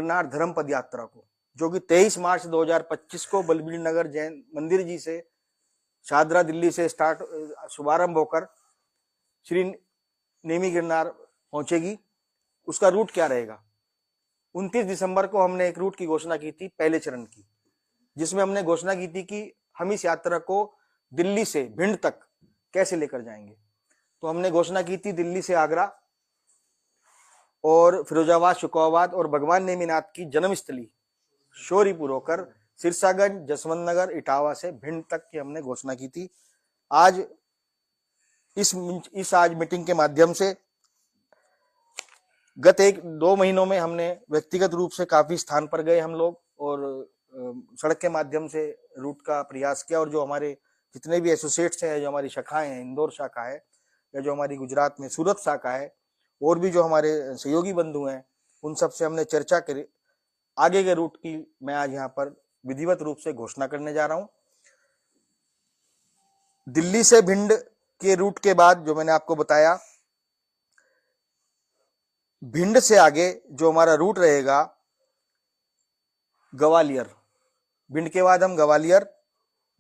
गिरनार धर्म पद यात्रा को, जो कि 23 मार्च 2025 को बलबीर नगर जैन मंदिर जी से शाहदरा दिल्ली से शुभारंभ होकर श्री नेमी गिरनार पहुंचेगी। उसका रूट क्या रहेगा? 29 दिसंबर को हमने एक रूट की घोषणा की थी पहले चरण की, जिसमें हमने घोषणा की थी कि हम इस यात्रा को दिल्ली से भिंड तक कैसे लेकर जाएंगे। तो हमने घोषणा की थी दिल्ली से आगरा और फिरोजाबाद, शुकोबाद और भगवान नेमीनाथ की जन्मस्थली शोरीपुर होकर सिरसागंज, जसवंत नगर, इटावा से भिंड तक की हमने घोषणा की थी। आज इस आज मीटिंग के माध्यम से गत 1-2 महीनों में हमने व्यक्तिगत रूप से काफी स्थान पर गए हम लोग और सड़क के माध्यम से रूट का प्रयास किया। और जो हमारे जितने भी एसोसिएट्स हैं, जो हमारी शाखाएं हैं, इंदौर शाखा है या जो हमारी गुजरात में सूरत शाखा है, और भी जो हमारे सहयोगी बंधु हैं, उन सब से हमने चर्चा करी। आगे के रूट की मैं आज यहाँ पर विधिवत रूप से घोषणा करने जा रहा हूं। दिल्ली से भिंड के रूट के बाद जो मैंने आपको बताया, भिंड से आगे जो हमारा रूट रहेगा ग्वालियर, भिंड के बाद हम ग्वालियर,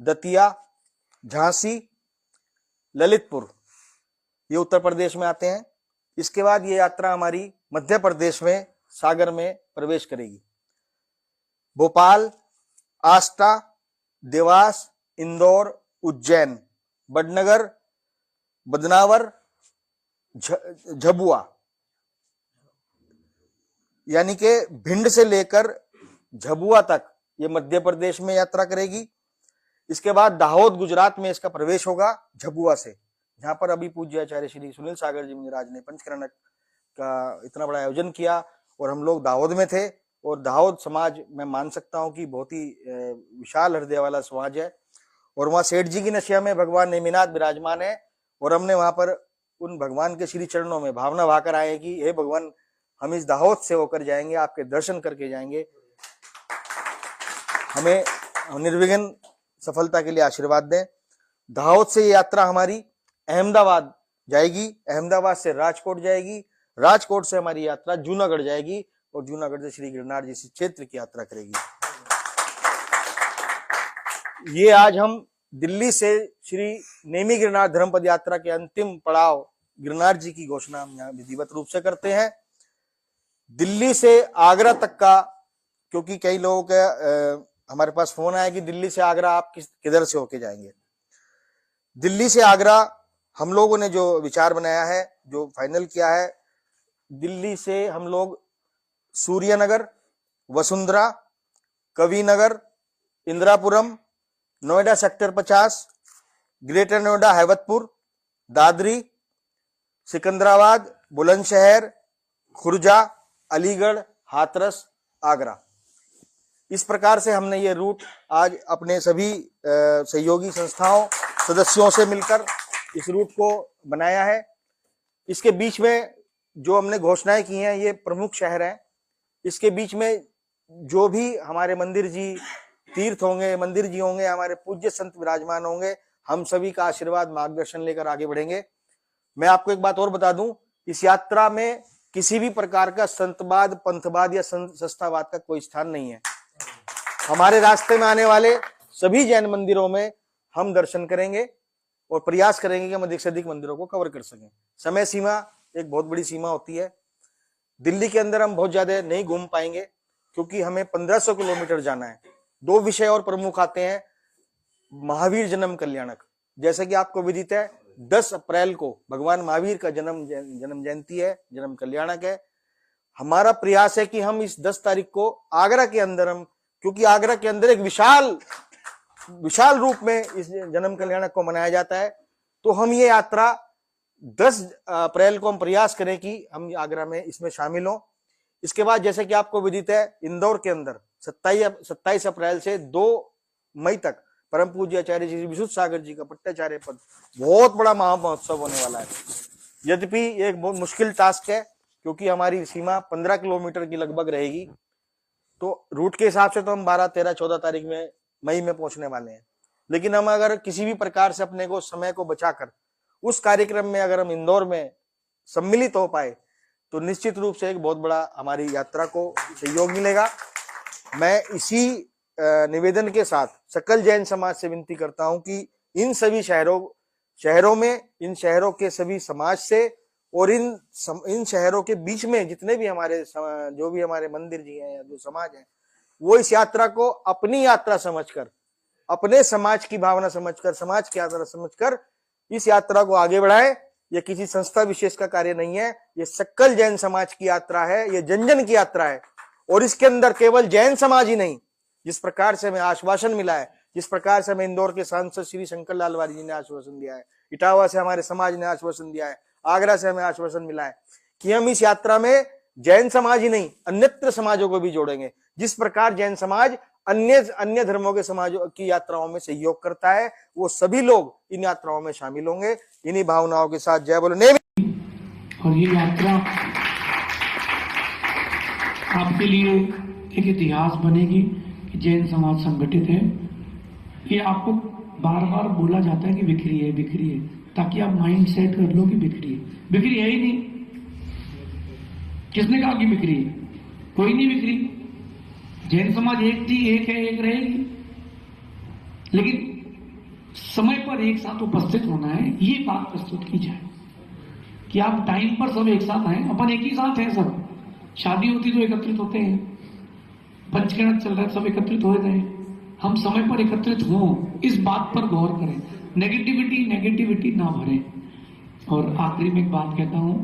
दतिया, झांसी, ललितपुर, ये उत्तर प्रदेश में आते हैं। इसके बाद ये यात्रा हमारी मध्य प्रदेश में सागर में प्रवेश करेगी। भोपाल, आष्टा, देवास, इंदौर, उज्जैन, बडनगर, बदनावर, झबुआ, यानी कि भिंड से लेकर झबुआ तक ये मध्य प्रदेश में यात्रा करेगी। इसके बाद दाहोद, गुजरात में इसका प्रवेश होगा झबुआ से, जहां पर अभी पूज्य आचार्य श्री सुनील सागर जी महाराज ने पंचकरण का इतना बड़ा आयोजन किया और हम लोग दाहोद में थे। और दाहोद समाज मैं मान सकता हूं कि बहुत ही विशाल हृदय वाला समाज है और वहां सेठ जी की नशिया में भगवान नेमिनाथ विराजमान है। और हमने वहां पर उन भगवान के श्री चरणों में भावना भाकर आए कि हे भगवान, हम इस दाहोद से होकर जाएंगे, आपके दर्शन करके जाएंगे, हमें निर्विघ्न सफलता के लिए आशीर्वाद दें। दाहोद से ये यात्रा हमारी अहमदाबाद जाएगी, अहमदाबाद से राजकोट जाएगी, राजकोट से हमारी यात्रा जूनागढ़ जाएगी और जूनागढ़ से श्री गिरनार जैसी क्षेत्र की यात्रा करेगी। ये आज हम दिल्ली से श्री नेमी गिरनार धर्म पद यात्रा के अंतिम पड़ाव गिरनार जी की घोषणा हम यहाँ विधिवत रूप से करते हैं। दिल्ली से आगरा तक का, क्योंकि कई लोगों के हमारे पास फोन आया कि दिल्ली से आगरा आप किधर से होके जाएंगे। दिल्ली से आगरा हम लोगों ने जो विचार बनाया है, जो फाइनल किया है, दिल्ली से हम लोग सूर्यनगर, वसुंधरा, कविनगर, इंदिरापुरम, नोएडा सेक्टर 50, ग्रेटर नोएडा, हैवतपुर, दादरी, सिकंदराबाद, बुलंदशहर, खुर्जा, अलीगढ़, हाथरस, आगरा। इस प्रकार से हमने ये रूट आज अपने सभी सहयोगी संस्थाओं सदस्यों से मिलकर इस रूट को बनाया है। इसके बीच में जो हमने घोषणाएं की हैं, ये प्रमुख शहर हैं। इसके बीच में जो भी हमारे मंदिर जी तीर्थ होंगे, मंदिर जी होंगे, हमारे पूज्य संत विराजमान होंगे, हम सभी का आशीर्वाद मार्गदर्शन लेकर आगे बढ़ेंगे। मैं आपको एक बात और बता दूं, इस यात्रा में किसी भी प्रकार का संतवाद, पंथवाद या संस्थावाद का कोई स्थान नहीं है। हमारे रास्ते में आने वाले सभी जैन मंदिरों में हम दर्शन करेंगे और प्रयास करेंगे कि हम अधिक से अधिक मंदिरों को कवर कर सकें। समय सीमा एक बहुत बड़ी सीमा होती है। दिल्ली के अंदर हम बहुत ज्यादा नहीं घूम पाएंगे क्योंकि हमें 1500 किलोमीटर जाना है। 2 विषय और प्रमुख आते हैं। महावीर जन्म कल्याणक, जैसे कि आपको विदित है 10 अप्रैल को भगवान महावीर का जन्म जयंती है, जन्म कल्याणक है। हमारा प्रयास है कि हम इस 10 तारीख को आगरा के अंदर क्योंकि आगरा के अंदर एक विशाल रूप में इस जन्म कल्याणक को मनाया जाता है, तो हम ये यात्रा 10 अप्रैल को हम प्रयास करें कि हम आगरा में इसमें शामिल हों। इसके बाद जैसे कि आपको विदित है, इंदौर के अंदर 27 अप्रैल से 2 मई तक परम पूज्य आचार्य श्री विशुद्ध सागर जी का पट्टाचार्य पद बहुत बड़ा महामहोत्सव होने वाला है। यद्यपि एक बहुत मुश्किल टास्क है क्योंकि हमारी सीमा 15 किलोमीटर की लगभग रहेगी, तो रूट के हिसाब से तो हम 12, 13, 14 तारीख में मई में पहुंचने वाले हैं। लेकिन हम अगर किसी भी प्रकार से अपने को समय को बचाकर उस कार्यक्रम में अगर हम इंदौर में सम्मिलित हो पाए तो निश्चित रूप से एक बहुत बड़ा हमारी यात्रा को सहयोग मिलेगा। मैं इसी निवेदन के साथ सकल जैन समाज से विनती करता हूं कि इन सभी शहरों में, इन शहरों के सभी समाज से और इन शहरों के बीच में जितने भी हमारे जो भी हमारे मंदिर जी हैं या जो समाज है, वो इस यात्रा को अपनी यात्रा समझकर, अपने समाज की भावना समझकर, समाज की यात्रा समझकर इस यात्रा को आगे बढ़ाएं। ये किसी संस्था विशेष का कार्य नहीं है, ये सकल जैन समाज की यात्रा है, ये जन जन की यात्रा है। और इसके अंदर केवल जैन समाज ही नहीं, जिस प्रकार से हमें आश्वासन मिला है, जिस प्रकार से हमें इंदौर के सांसद श्री शंकर लाल वारी जी ने आश्वासन दिया है, इटावा से हमारे समाज ने आश्वासन दिया है, आगरा से हमें आश्वासन मिला है कि हम इस यात्रा में जैन समाज ही नहीं अन्यत्र समाजों को भी जोड़ेंगे। जिस प्रकार जैन समाज अन्य धर्मों के समाजों की यात्राओं में सहयोग करता है, वो सभी लोग इन यात्राओं में शामिल होंगे। इन्हीं भावनाओं के साथ जय बोलो नेमी। और ये यात्रा आपके लिए एक इतिहास बनेगी कि जैन समाज संगठित है। ये आपको बार बार बोला जाता है कि बिखरी है, बिखरी है, ताकि आप माइंड सेट कर लो कि बिखरी है। बिखरी है ही नहीं। किसने कहा कि बिखरी है? कोई नहीं बिखरी। जैन समाज एक थी, एक है, एक रहेगी। लेकिन समय पर एक साथ उपस्थित होना है, ये बात प्रस्तुत की जाए कि आप टाइम पर सब एक साथ आए। अपन एक ही साथ हैं सब। शादी होती तो एकत्रित होते हैं, पंचकर्म चल रहा है, सब एकत्रित हो रहे हैं। हम समय पर एकत्रित हों, इस बात पर गौर करें। नेगेटिविटी ना भरें। और आखिरी में एक बात कहता हूं,